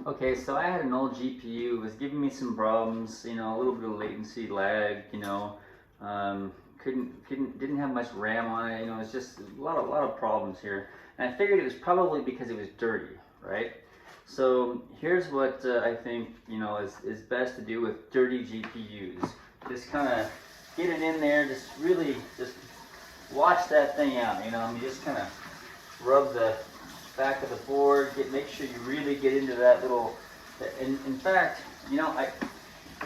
Okay, so I had an old GPU. It was giving me some problems, a little bit of latency, lag, didn't have much RAM on it. It's just a lot of problems here. And I figured it was probably because it was dirty, right? So here's what I think, is best to do with dirty GPUs. Just kind of get it in there, just really just wash that thing out, just kind of rub the back of the board, make sure you really get into that little, in fact, I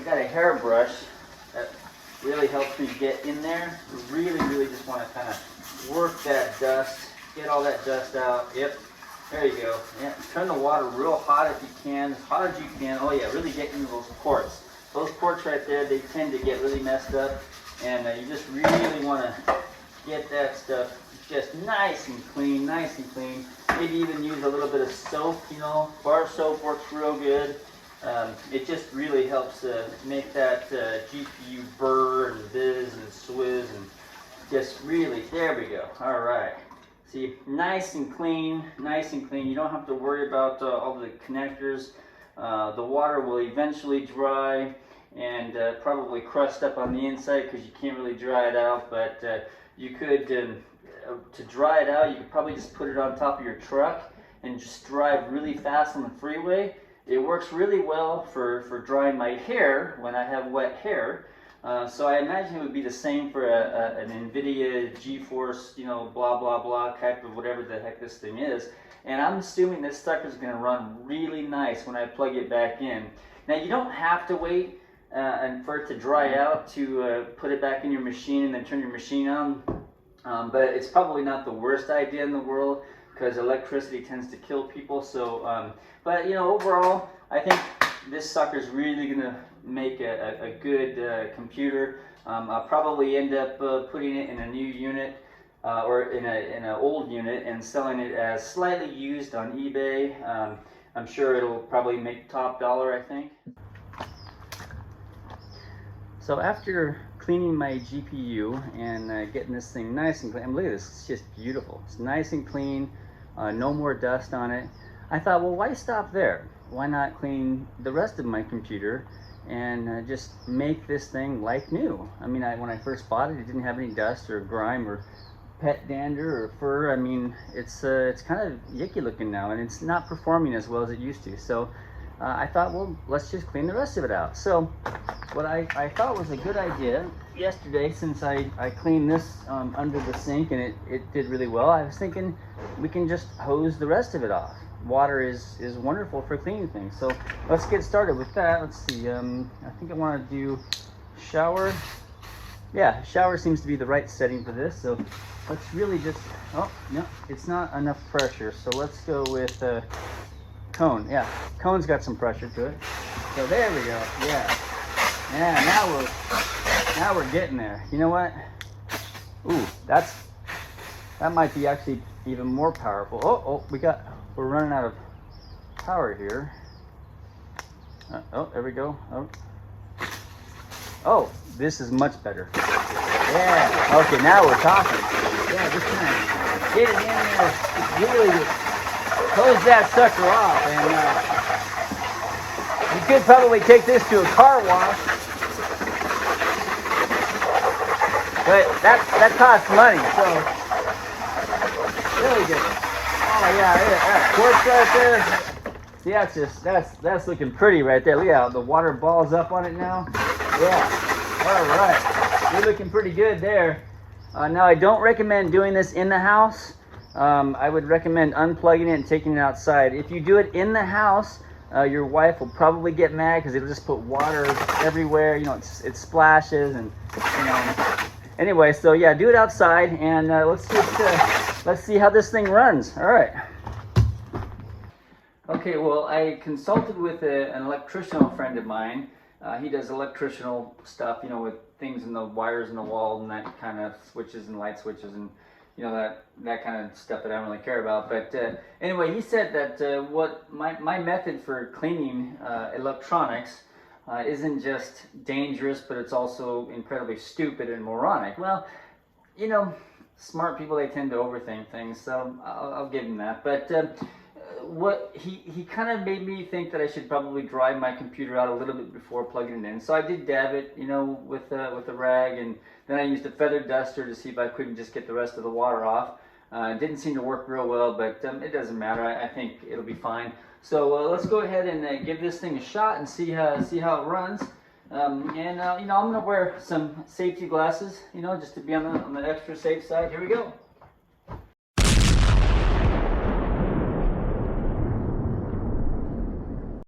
got a hairbrush that really helps me get in there. Really just want to kind of work that dust, get all that dust out. Yep, there you go. Yeah, turn the water real hot if you can, as hot as you can. Oh yeah, really get into those ports. Those ports right there, they tend to get really messed up, and you just really want to get that stuff just nice and clean, Maybe even use a little bit of soap, bar soap works real good. It just really helps make that GPU burr and bizz and swizz and just really, there we go. All right. See, nice and clean. You don't have to worry about all the connectors. The water will eventually dry and probably crust up on the inside because you can't really dry it out, but you could, to dry it out, you could probably just put it on top of your truck and just drive really fast on the freeway. It works really well for drying my hair when I have wet hair. So I imagine it would be the same for an NVIDIA GeForce, blah, blah, blah type of whatever the heck this thing is. And I'm assuming this sucker's going to run really nice when I plug it back in. Now, you don't have to wait and for it to dry out to put it back in your machine and then turn your machine on. But it's probably not the worst idea in the world because electricity tends to kill people. So, but overall, I think this sucker's really gonna make a good computer. I'll probably end up putting it in a new unit or in an old unit and selling it as slightly used on eBay. I'm sure it'll probably make top dollar, I think. So after cleaning my GPU and getting this thing nice and clean, look at this, it's just beautiful. It's nice and clean, no more dust on it. I thought, well, why stop there? Why not clean the rest of my computer and just make this thing like new? I mean, when I first bought it, it didn't have any dust or grime or pet dander or fur. I mean, it's kind of yucky looking now, and it's not performing as well as it used to. So I thought, well, let's just clean the rest of it out. So what I thought was a good idea yesterday, since I cleaned this under the sink and it did really well, I was thinking we can just hose the rest of it off. Water is wonderful for cleaning things. So let's get started with that. Let's see, I think I want to do shower. Yeah, shower seems to be the right setting for this. So let's really just, oh, no, it's not enough pressure. So let's go with cone. Yeah, cone's got some pressure to it. So there we go. Yeah. Yeah, now we're getting there. You know what? Ooh, that might be actually even more powerful. Oh, we're running out of power here. Oh, there we go. Oh, this is much better. Yeah. Okay, now we're talking. Yeah, just kind of get it in there. Really hose that sucker off, and you could probably take this to a car wash, but that costs money. So really good. Oh yeah, that quartz right there. See, that's looking pretty right there. Look how the water balls up on it now. Yeah. All right, you're looking pretty good there. Now I don't recommend doing this in the house. I would recommend unplugging it and taking it outside. If you do it in the house, your wife will probably get mad because it'll just put water everywhere. It splashes and Anyway, so yeah, do it outside and let's see how this thing runs. All right. Okay, well, I consulted with an electrician friend of mine. He does electrical stuff, with things in the wires in the wall and that kind of switches and light switches and that kind of stuff that I don't really care about. But anyway, he said that what my method for cleaning electronics isn't just dangerous, but it's also incredibly stupid and moronic. Well, smart people, they tend to overthink things, so I'll give him that. But what he kind of made me think that I should probably dry my computer out a little bit before plugging it in. So I did dab it, you know, with a rag, and then I used a feather duster to see if I couldn't just get the rest of the water off. It didn't seem to work real well, but it doesn't matter. I think it'll be fine. So let's go ahead and give this thing a shot and see how it runs. You know, I'm gonna wear some safety glasses, you know, just to be on the extra safe side. Here we go.